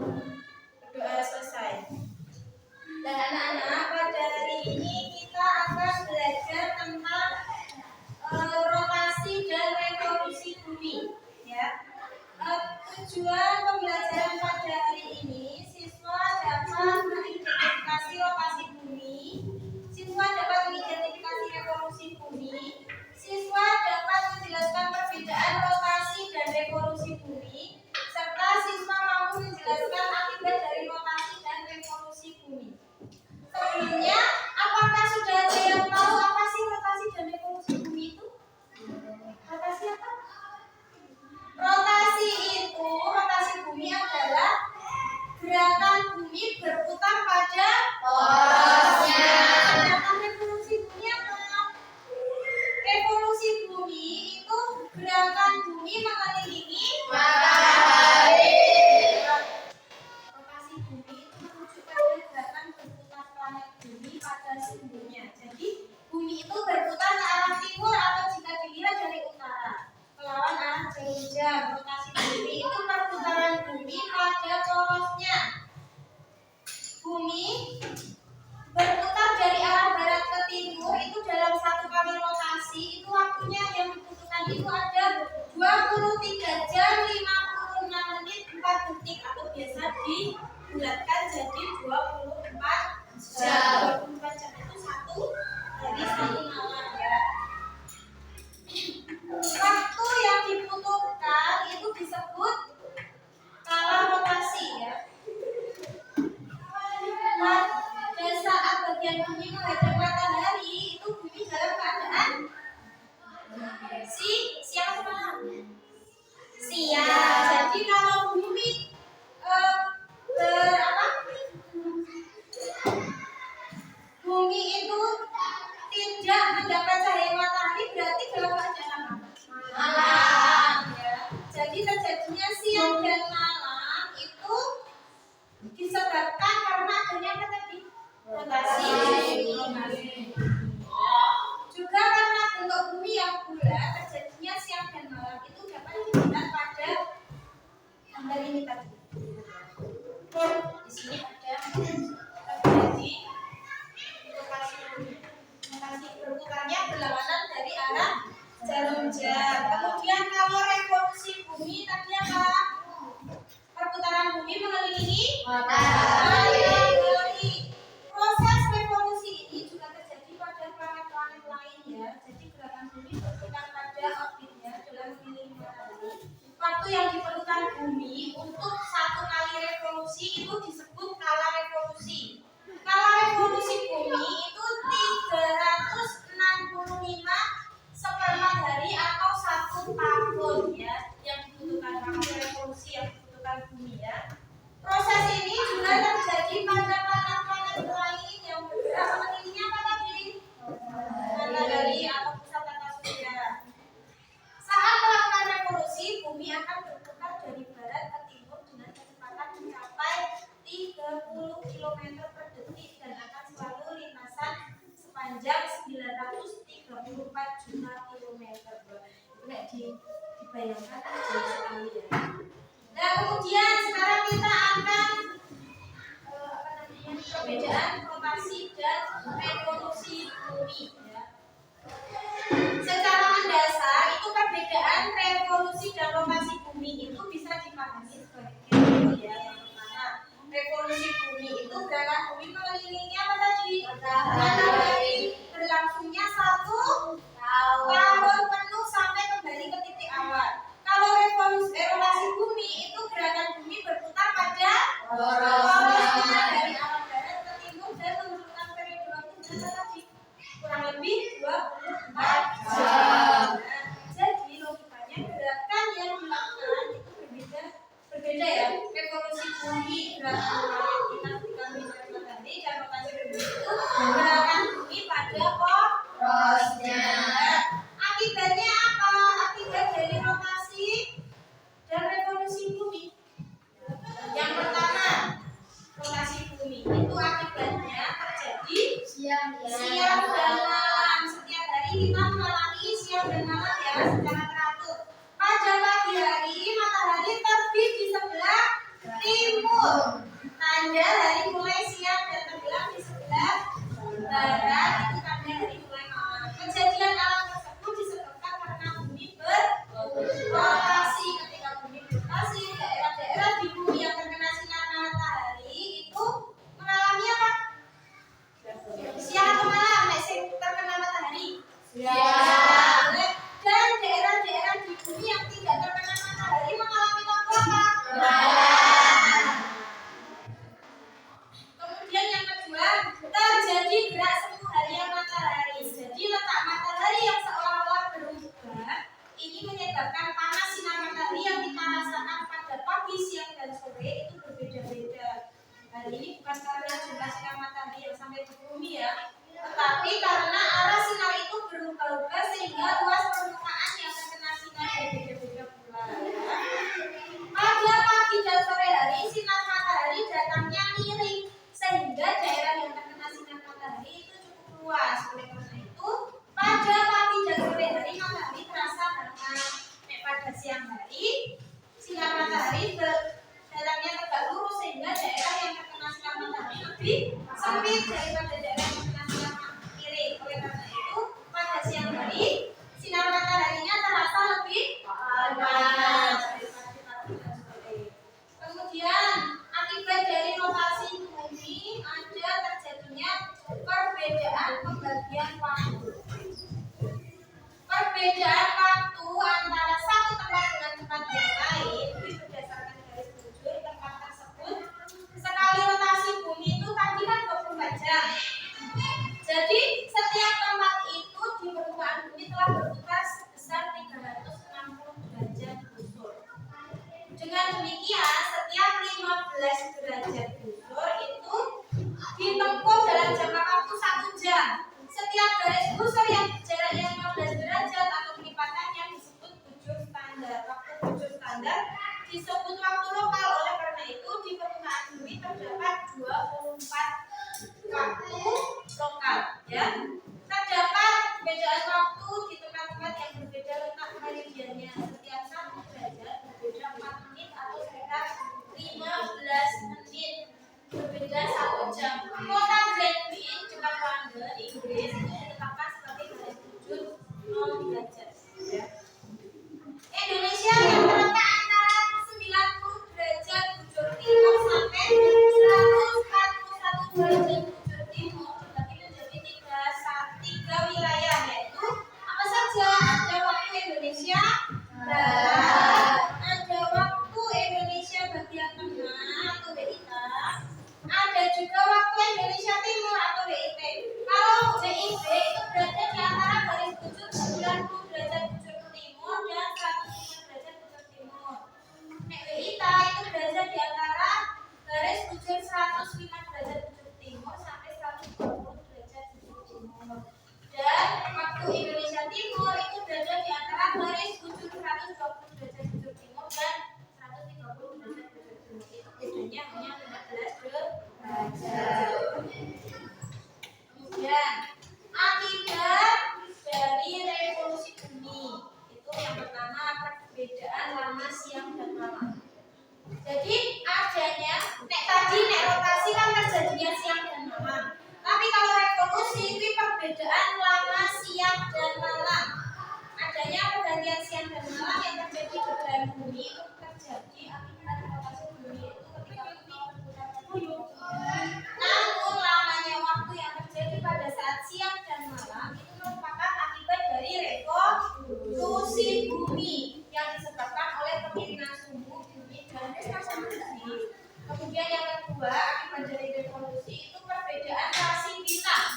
Berdoa selesai. Dan anak-anak, pada hari ini kita akan belajar tentang rotasi dan revolusi bumi. Ya. Tujuan pembelajaran pada hari ini, siswa dapat mengidentifikasi rotasi bumi, siswa dapat mengidentifikasi revolusi bumi, siswa dapat menjelaskan perbedaan rotasi dan revolusi bumi, serta siswa mampu menjelaskan akibat dari rotasi dan revolusi bumi. Sebelumnya, apakah sudah ada yang tahu apa sih rotasi dan revolusi bumi itu? Rotasi apa? Rotasi bumi adalah gerakan bumi berputar pada porosnya. Gerakan revolusi bumi apa? Revolusi bumi itu gerakan bumi mengelilingi matahari. Rotasi bumi itu merujuk pada gerakan berputar planet bumi pada sumbunya. Jadi bumi itu berputar ke arah timur atau jika dilihat dari utara melawan arah jarum jam. Rotasi bumi itu perputaran bumi pada porosnya. Bumi berputar dari arah barat ke timur itu dalam satu kali rotasi itu waktunya yang dibutuhkan itu ada 23 jam 56 menit 4 detik atau biasa dibulatkan jadi 24 jam. 24 jam itu satu hari satu malam ya. Waktu yang dibutuhkan itu disebut kala rotasi ya. Pada saat bagian bumi menghadap matahari itu bumi dalam keadaan siang atau malam? Siang. Jadi kalau bumi bumi itu tidak mendapat cahaya matahari berarti dalam keadaan apa? Malam ya. Jadi terjadinya siang dan malam itu disebabkan karena adanya apa tadi? Rotasi. Juga karena bentuk bumi yang bulat, terjadinya siang dan malam itu dapat dilihat pada gambar ini tadi. Di sini ada terjadi rotasi berputarnya berlawanan dari arah jarum jam. Kemudian kalau revolusi bumi tadi apa? Perputaran bumi mengelilingi matahari. Proses revolusi ini juga terjadi pada planet-planet lain ya. Jadi gerakan bumi berputar pada orbitnya dalam mengelilingi matahari. Waktu yang diperlukan bumi untuk satu kali revolusi itu disebut kala revolusi. Kala revolusi bumi itu 365 seperempat hari atau 1 tahun ya yang dibutuhkan waktu revolusi yang dibutuhkan bumi ya. Proses ini juga terjadi pada planet-planet lain yang bergerak mengelilingi apa tadi? Matahari atau pusat tata surya. Saat melakukan revolusi, bumi akan berputar dari barat ke timur dengan kecepatan mencapai 30 km per detik dan akan selalu lintasan sepanjang 934 juta kilometer. Nggak dibayangkan jauh sekali ya. Nah kemudian sekarang kita akan perbedaan rotasi dan revolusi bumi ya. Secara mendasar itu perbedaan revolusi dan rotasi bumi itu bisa dipahami sebagai berikut ya. Yang pertama, revolusi bumi itu gerakan bumi mengelilingi apa tadi? Matahari. Berlangsungnya 1 tahun penuh sampai kembali ke titik awal. Kalau rotasi bumi itu gerakan bumi berputar pada porosnya dari arah barat ke timur dan memerlukan periode waktu berapa tadi? Kurang lebih 24 jam. Jadi logikanya gerakan yang dilakukan itu berbeda ya. Revolusi bumi gerakan kita ketika melihat matahari dan rotasi bumi itu gerakan bumi pada porosnya. Akibatnya apa? Akibat dari rotasi dan revolusi bumi. Yang pertama, rotasi bumi itu akibatnya terjadi siang dan malam. Setiap hari kita mengalami siang dan malam ya secara teratur. Pada pagi hari matahari terbit di sebelah timur. Hal ini bukan karena jumlah sinar matahari yang sampai ke bumi ya, tetapi karena arah sinar itu berubah-ubah sehingga luas permukaan yang terkena sinar berbeda-beda pula ya. Pada pagi dan sore hari sinar matahari datangnya miring sehingga daerah yang terkena sinar matahari itu cukup luas. Oleh karena itu pada pagi dan sore hari matahari terasa hangat. Pada siang hari sinar matahari datangnya tegak lurus sehingga daerah yang terkena sinar matahari lebih sempit daripada daerah yang terkena sinar miring. Oleh karena itu pada siang hari sinar mataharinya terasa lebih panas. Kemudian akibat dari rotasi bumi ada terjadinya perbedaan pembagian waktu. Perbedaan waktu antara satu tempat dengan tempat yang lain berdasarkan garis bujur tempat tersebut. Sekali rotasi bumi itu tadi kan 24 jam. Jadi setiap tempat itu di permukaan bumi telah berputar sebesar 360 derajat busur. Dengan demikian setiap 15 derajat busur itu ditempuh dalam jangka waktu 1 jam. Setiap garis busur yang jaraknya 15 derajat atau kelipatannya disebut bujur standar. Waktu bujur standar disebut waktu lokal. Oleh karena itu di permukaan bumi terdapat 24 waktu lokal ya. Terdapat perbedaan waktu di tempat-tempat yang berbeda letak meridiannya. Setiap 1 derajat berbeda 4 menit atau sekitar 15 menit. Berbeda 1 jam. Kota Greenwich, Jepang London, Inggris itu ditetapkan sebagai garis bujur 0 derajat. Ya. Indonesia yang terletak antara 90 derajat bujur timur sampai 141 derajat bujur timur dibagi menjadi tiga wilayah, yaitu apa saja? Ada waktu Indonesia Barat, ada waktu Indonesia bagian tengah atau WIT, ada juga waktu Indonesia Timur atau WIT. Kalau WIT itu berada di antara garis bujur 90 derajat bujur timur dan 105 derajat bujur timur. WIT itu berada di antara garis bujur 105 derajat bujur timur sampai 120 derajat bujur timur. Dan waktu Indonesia Timur itu berada di antara garis bujur 120 derajat bujur timur dan 130 derajat bujur timur. Itu bedanya hanya 15 derajat. Kemudian akibat dari revolusi bumi itu yang pertama perbedaan lama siang dan malam. Jadi adanya nek rotasi kan terjadinya siang dan malam. Tapi kalau revolusi itu perbedaan lama siang dan malam. Adanya pergantian siang dan malam yang terjadi di dalam bumi itu terjadi akibat rotasi bumi itu ketika bumi berputar buyung. Namun lamanya waktu yang terjadi pada saat siang dan malam itu merupakan akibat dari revolusi bumi yang disebabkan oleh kemiringan suhu bumi dan rotasi bumi. Kemudian yang kedua akibat dari revolusi itu perbedaan rasi bintang.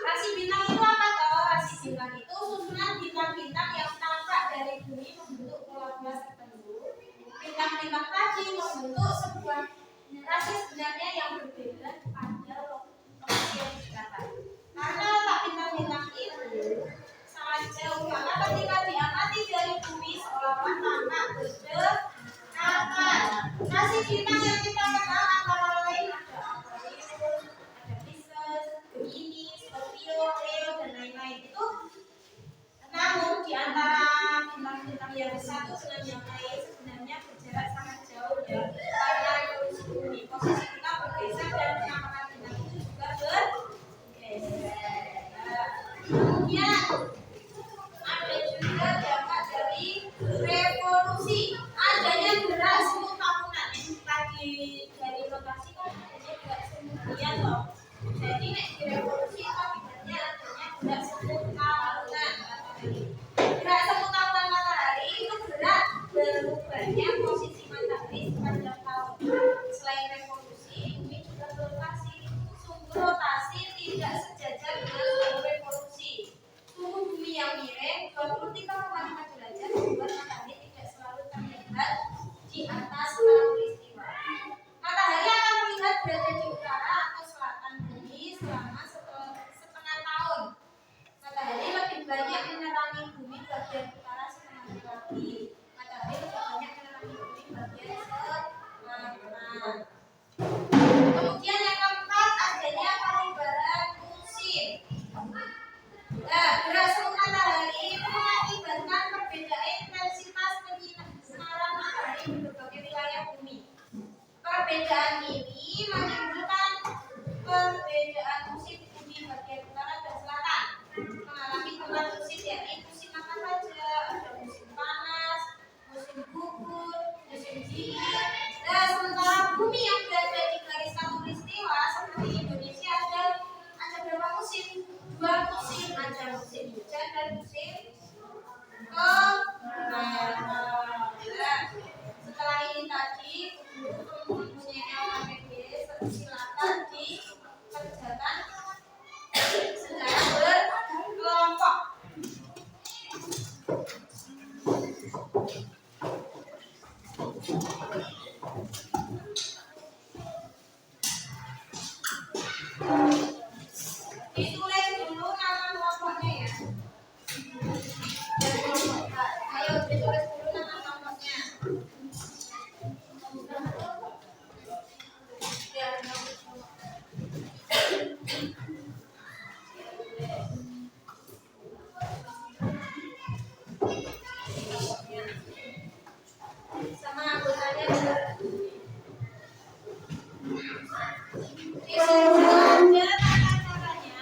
Rasi bintang itu apa toh? Rasi bintang itu susunan bintang-bintang yang tampak dari bumi membentuk pola tertentu. Bintang-bintang tadi membentuk sebuah rasi sebenarnya yang berbeda pada lokasi yang dikatakan. Karena letak bintang-bintang itu sangat jauh, maka ketika diamati dari bumi seolah-olah tampak berdekatan. Rasi bintang yang kita kenal antara lain ada Aquarius, ada Pisces, Gemini, Scorpio, Leo dan lain-lain itu. Namun di antara bintang-bintang yang satu dengan yang lain sebenarnya berjarak sangat jauh ya. Karena revolusi bumi posisi kita bergeser dan penampakan bintang itu juga bergeser. Kemudian ada juga dampak dari revolusi adanya gerak semu tahunan. Tadi dari rotasi kan adanya gerak semu harian loh. Jadi di revolusi itu akibatnya adanya gerak semu tahunan. Gerak semu tahunan matahari itu gerak berubahnya posisi matahari sepanjang tahun. Selain revolusi, bumi juga berotasi. Sumber rotasi tidak sejajar dengan sumber revolusi. Suhu bumi yang miring 23,5 derajat membuat matahari tidak selalu terlihat di atas khatulistiwa. Matahari akan Kemudian yang keempat adanya perubahan musim. Nah, gerak matahari itu mengakibatkan perbedaan intensitas penyinaran matahari di berbagai wilayah bumi. Perbedaan ini menimbulkan perbedaan musim di bumi bagian utara dan selatan. Mengalami perubahan musim yakni musim apa saja? Ada musim panas, musim gugur, musim dingin. Nah, sementara bumi yang berada di garis khatulistiwa seperti Indonesia ada berapa musim? 2 musim, ada musim hujan dan musim kemarau. Setelah ini tadi mempunyai LKPD, silakan dikerjakan secara berkelompok. Ditulis dulu nama kelompoknya ya. Ayo ditulis dulu nama kelompoknya. Sama anggotanya juga. Di situ ada tata caranya.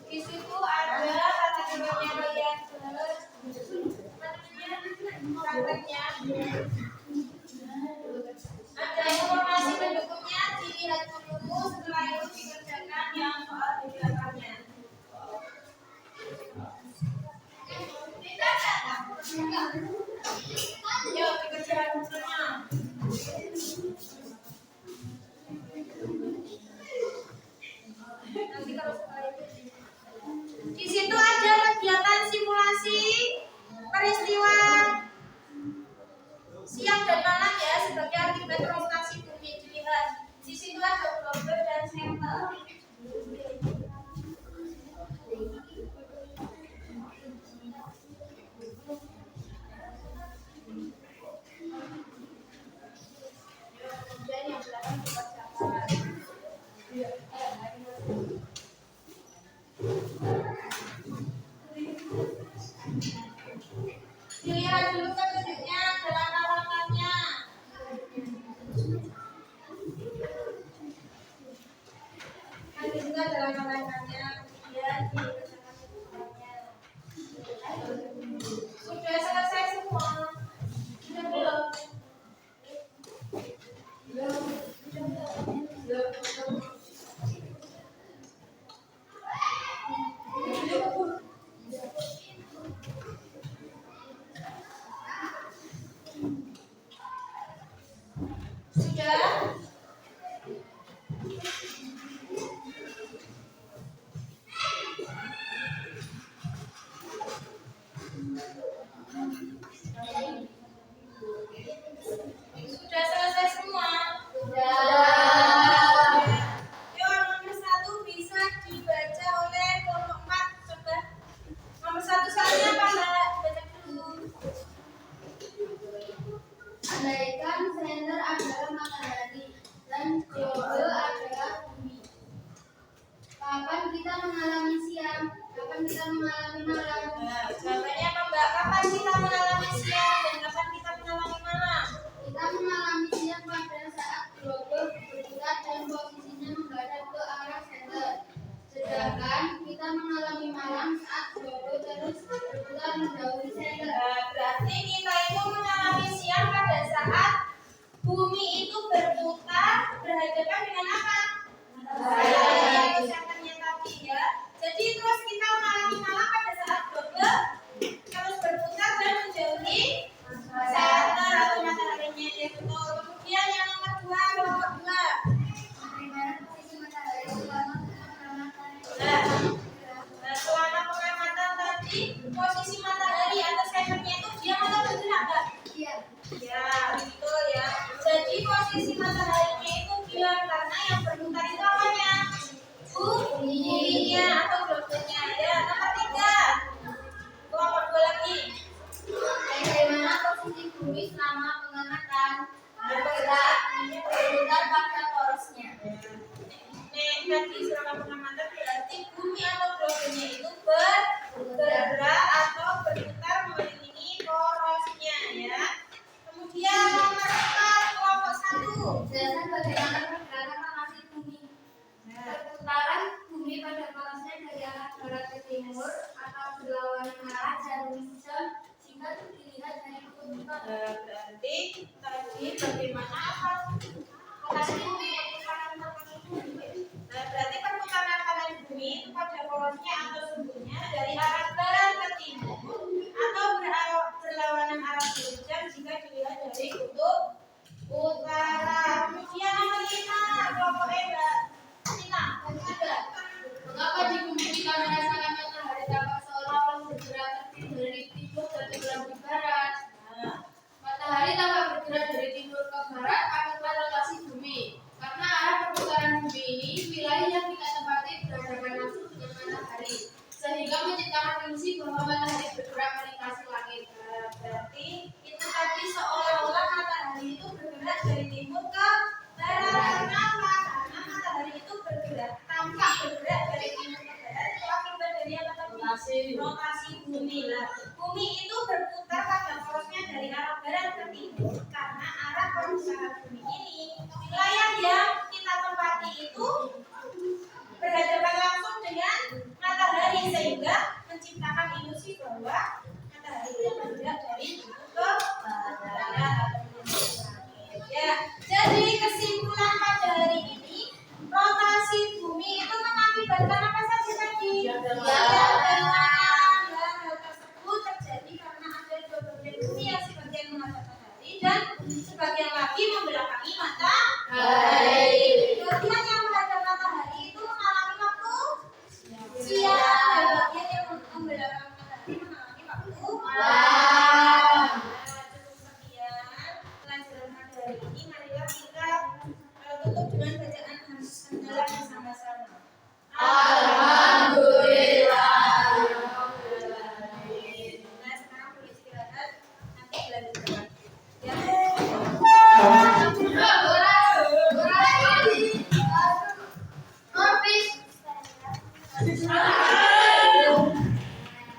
Di situ ada tata caranya bagian prakteknya. Ada informasi pendukungnya dilihat dulu, setelah itu dikerjakan yang soal di belakangnya. Yuk dikerjakan semua. Nanti kalau setelah itu di situ ada kegiatan simulasi peristiwa siang dan malam ya sebagai akibat rotasi bumi. Dilihat di situ ada global dan sampel. Kemudian yang belakang dibacakan. Dilihat dulu petunjuknya, jalan langkahnya. Nanti juga jalan langkahnya, kemudian dikerjakan semuanya. Sudah selesai semua? Sudah belum? Sudah? Sudah selesai semua? Sudah. Yuk, nomor 1 bisa dibaca oleh kelompok 4. Coba. Nomor 1 soalnya apa, Mbak? Baca dulu. Andaikan senter adalah matahari dan globe adalah bumi. Kapan kita mengalami siang? Kapan kita mengalami malam? Nah, jawabannya apa, Mbak? Kapan kita mengalami siang dan kapan kita mengalami malam? Kita mengalami siang pada saat globe berputar dan posisinya menghadap ke arah senter. Sedangkan kita mengalami malam saat globe terus berputar menjauhi senter. Nah, berarti kita itu mengalami siang pada saat bumi itu berputar berhadapan dengan apa? Matahari. Senternya tadi ya. Jadi terus kita mengalami malam pada saat globe terus berputar dan menjauhi senter atau mataharinya ya betul. Kemudian yang nomor 2 kelompok 2. Bagaimana posisi matahari selama pengamatan? Nah, selama pengamatan tadi posisi matahari atau senternya itu diam atau bergerak, Mbak? Iya. Ya, betul ya. Jadi posisi mataharinya itu diam karena yang berputar itu apanya? Buminya atau globenya ya. sesungguhnya dari arah barat ke timur atau berlawanan arah berhujan jika dilihat dari kutub utara. Kemudian nomor 5, kelompok E, Mbak Tina. Mengapa di bumi kita merasakan matahari tampak seolah-olah bergerak dari timur ke tenggelam di barat? Matahari tampak bergerak dari timur ke barat akibat rotasi bumi. Karena arah perputaran bumi ini, wilayah yang kita tempati berhadapan langsung dengan matahari, sehingga menciptakan ilusi bahwa matahari bergerak melintasi langit. Berarti itu tadi seolah-olah matahari itu bergerak dari timur ke barat. Kenapa? Karena matahari itu bergerak, tampak bergerak dari timur ke barat itu akibat dari apa tadi? Rotasi bumi lah. Bumi itu berputar pada porosnya dari arah barat ke timur karena arah perputaran bumi ini, wilayah yang kita tempati itu berhadapan langsung dengan matahari sehingga menciptakan ilusi bahwa matahari itu bergerak dari timur ke barat. Ya, jadi kesimpulan pada hari ini, rotasi bumi itu mengakibatkan apa saja tadi? Ya,